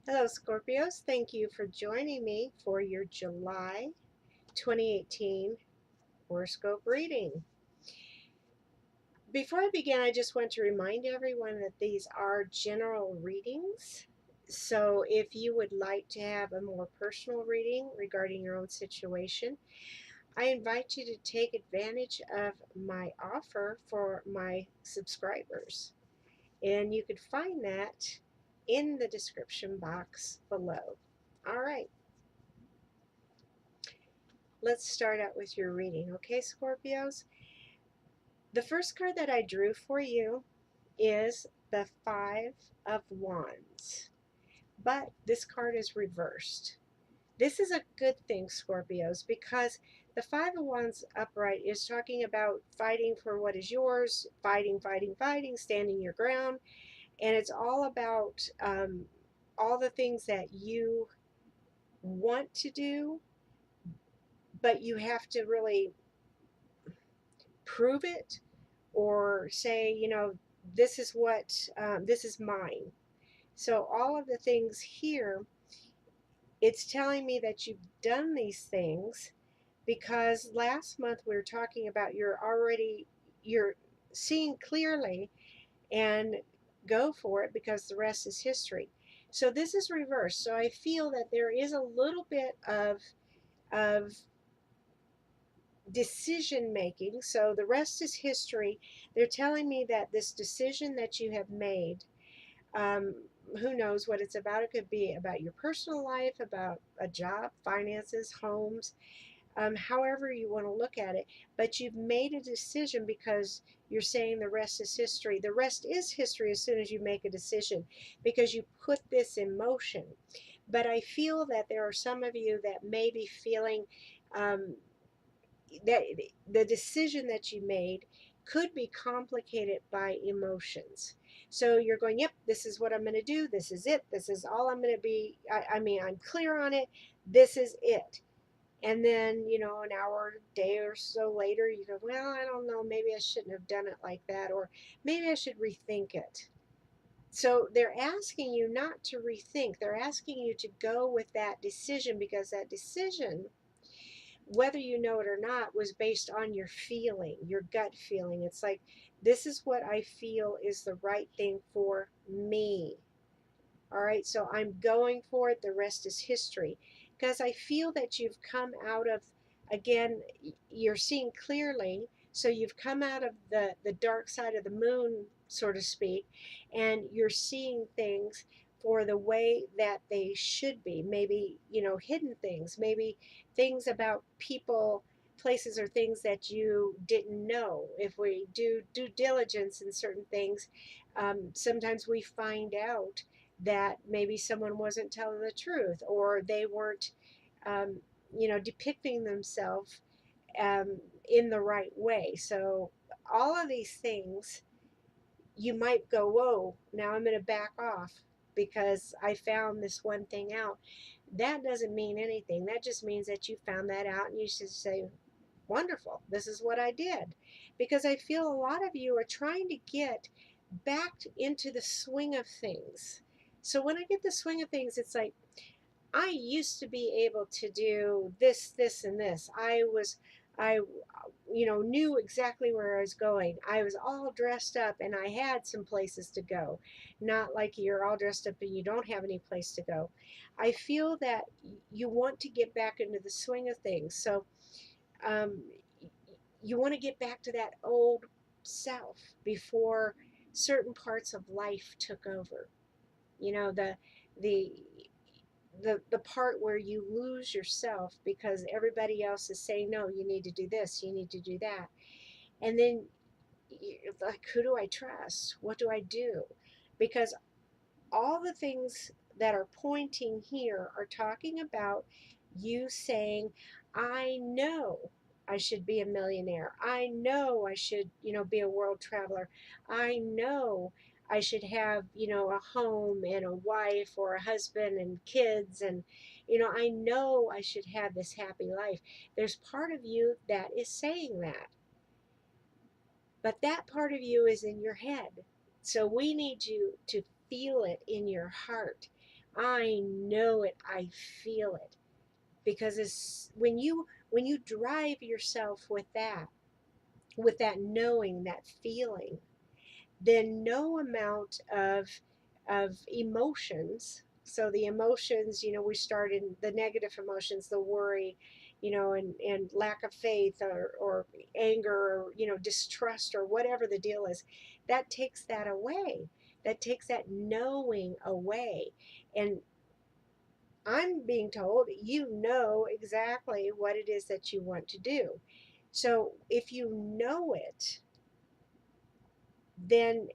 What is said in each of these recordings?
Hello, Scorpios. Thank you for joining me for your July 2018 horoscope reading. Before I begin, I just want to remind everyone that these are general readings. So if you would like to have a more personal reading regarding your own situation, I invite you to take advantage of my offer for my subscribers. And you could find that in the description box below. All right. Let's start out with your reading, okay, Scorpios? The first card that I drew for you is the Five of Wands, but this card is reversed. This is a good thing, Scorpios, because the Five of Wands upright is talking about fighting for what is yours, fighting, fighting, fighting, standing your ground, and it's all about all the things that you want to do, but you have to really prove it or say, this is what, this is mine. So all of the things here, it's telling me that you've done these things because last month we were talking about you're seeing clearly and go for it because the rest is history. So this is reversed. So I feel that there is a little bit of decision making. So the rest is history. They're telling me that this decision that you have made, um, who knows what it's about? It could be about your personal life, about a job, finances, homes, however you want to look at it. But you've made a decision because you're saying the rest is history. The rest is history as soon as you make a decision because you put this in motion. But I feel that there are some of you that may be feeling um, that the decision that you made could be complicated by emotions. So you're going, yep, this is what I'm going to do. This is it. This is all I'm going to be. I mean, I'm clear on it. This is it. And then, an hour, day or so later, you go, well, I don't know. Maybe I shouldn't have done it like that. Or maybe I should rethink it. So they're asking you not to rethink. They're asking you to go with that decision because that decision, whether you know it or not, was based on your feeling, your gut feeling. It's like, this is what I feel is the right thing for me. All right, so I'm going for it. The rest is history. Because I feel that you've come out of, again, you're seeing clearly. So you've come out of the dark side of the moon, so to speak, and you're seeing things for the way that they should be. Maybe, hidden things, maybe things about people, places, or things that you didn't know. If we do due diligence in certain things, sometimes we find out that maybe someone wasn't telling the truth or they weren't, um, depicting themselves in the right way. So all of these things, you might go, whoa, now I'm going to back off because I found this one thing out. That doesn't mean anything. That just means that you found that out and you should say, wonderful, this is what I did. Because I feel a lot of you are trying to get back into the swing of things. So when I get the swing of things, it's like, I used to be able to do this, this, and this. I knew exactly where I was going. I was all dressed up and I had some places to go. Not like you're all dressed up and you don't have any place to go. I feel that you want to get back into the swing of things. So um, you want to get back to that old self before certain parts of life took over. You know, the the part where you lose yourself because everybody else is saying, no, you need to do this, you need to do that. And then you're like, who do I trust? What do I do? Because all the things that are pointing here are talking about you saying, I know I should be a millionaire. I know I should, be a world traveler. I know I should have, a home and a wife or a husband and kids. And, I know I should have this happy life. There's part of you that is saying that. But that part of you is in your head. So we need you to feel it in your heart. I know it. I feel it. Because it's when you drive yourself with that knowing, that feeling, then no amount of emotions. So the emotions, we start in the negative emotions, the worry, and lack of faith, or anger, or distrust, or whatever the deal is, that takes that away. That takes that knowing away. And I'm being told you know exactly what it is that you want to do. So if you know it, then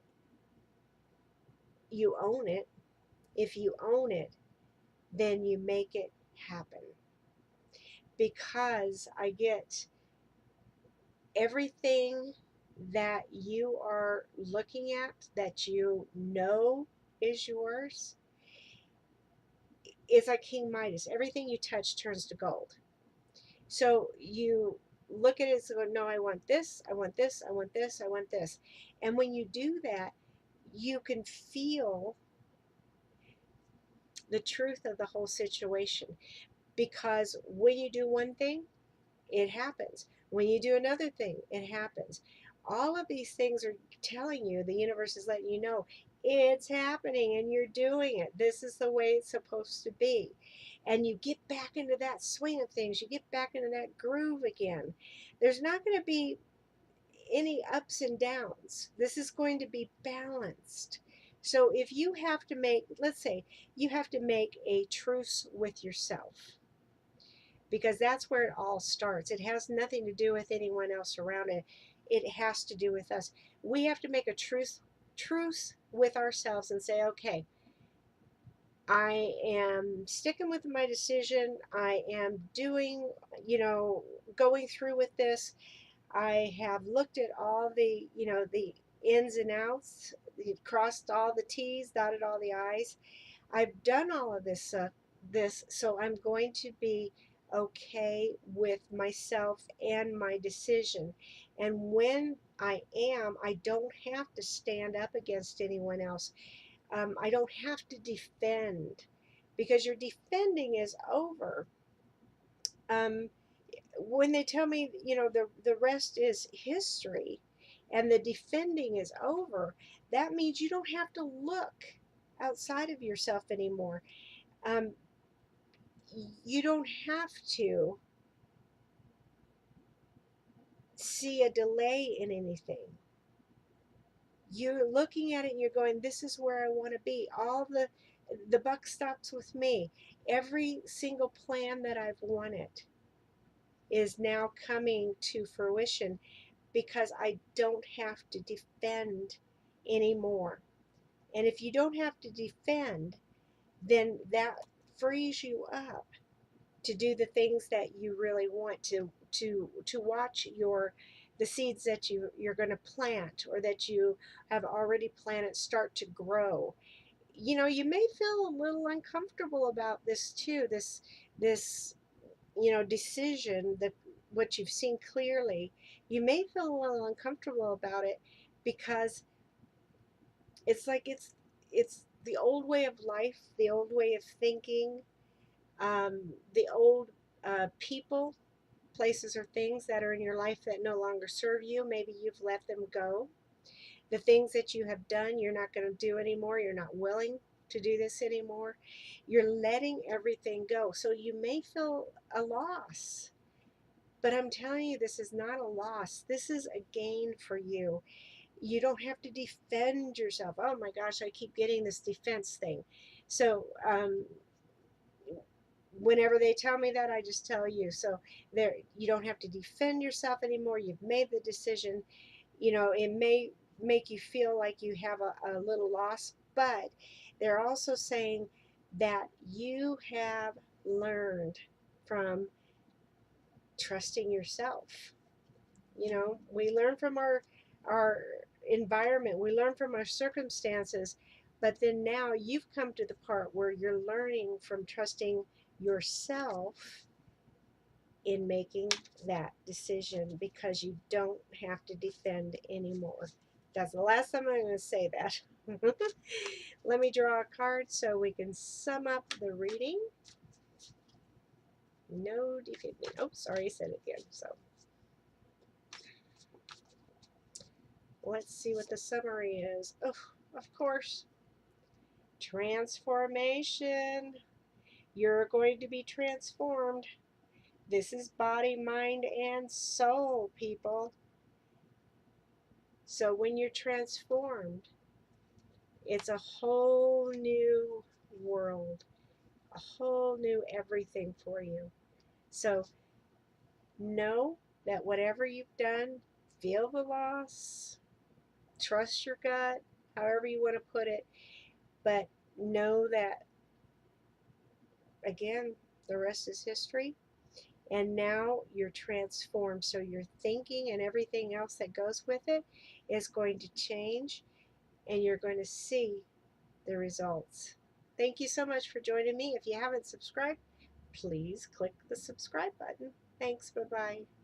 you own it. If you own it, then you make it happen. Because I get everything that you are looking at, that you know is yours, is like King Midas. Everything you touch turns to gold. So you look at it and go, no, I want this, I want this, I want this, I want this. And when you do that, you can feel the truth of the whole situation. Because when you do one thing, it happens. When you do another thing, it happens. All of these things are telling you, the universe is letting you know it's happening and you're doing it. This is the way it's supposed to be. And you get back into that swing of things, you get back into that groove again. There's not going to be any ups and downs. This is going to be balanced. So if you have to make, let's say, you have to make a truce with yourself, because that's where it all starts. It has nothing to do with anyone else around it. It has to do with us. We have to make a truce with ourselves and say, okay, I am sticking with my decision. I am doing, going through with this. I have looked at all the ins and outs, crossed all the T's, dotted all the I's. I've done all of this, so I'm going to be okay with myself and my decision. And when I am, I don't have to stand up against anyone else. I don't have to defend, because your defending is over. Um, when they tell me, the rest is history, and the defending is over, that means you don't have to look outside of yourself anymore. Um, you don't have to see a delay in anything. You're looking at it and you're going, this is where I want to be. All the buck stops with me. Every single plan that I've wanted is now coming to fruition, because I don't have to defend anymore. And if you don't have to defend, then that frees you up to do the things that you really want to watch the seeds that you're going to plant, or that you have already planted, start to grow. You may feel a little uncomfortable about this too, this decision, that what you've seen clearly. You may feel a little uncomfortable about it, because it's like it's the old way of life, the old way of thinking, the old people, places, or things that are in your life that no longer serve you. Maybe you've let them go. The things that you have done, you're not going to do anymore. You're not willing to do this anymore. You're letting everything go. So you may feel a loss, but I'm telling you, this is not a loss. This is a gain for you. You don't have to defend yourself. Oh my gosh, I keep getting this defense thing. So, whenever they tell me that, I just tell you. So there, you don't have to defend yourself anymore. You've made the decision. It may make you feel like you have a little loss, but they're also saying that you have learned from trusting yourself. We learn from our environment, we learn from our circumstances, but then now you've come to the part where you're learning from trusting yourself in making that decision, because you don't have to defend anymore. That's the last time I'm going to say that. Let me draw a card so we can sum up the reading. No defeat me. Oh, sorry, I said it again. So let's see what the summary is. Oh, of course, transformation. You're going to be transformed. This is body, mind, and soul, people. So when you're transformed, it's a whole new world, a whole new everything for you. So know that whatever you've done, feel the loss, trust your gut, however you want to put it, but know that, again, the rest is history. And now you're transformed. So your thinking and everything else that goes with it is going to change, and you're going to see the results. Thank you so much for joining me. If you haven't subscribed, please click the subscribe button. Thanks. Bye bye.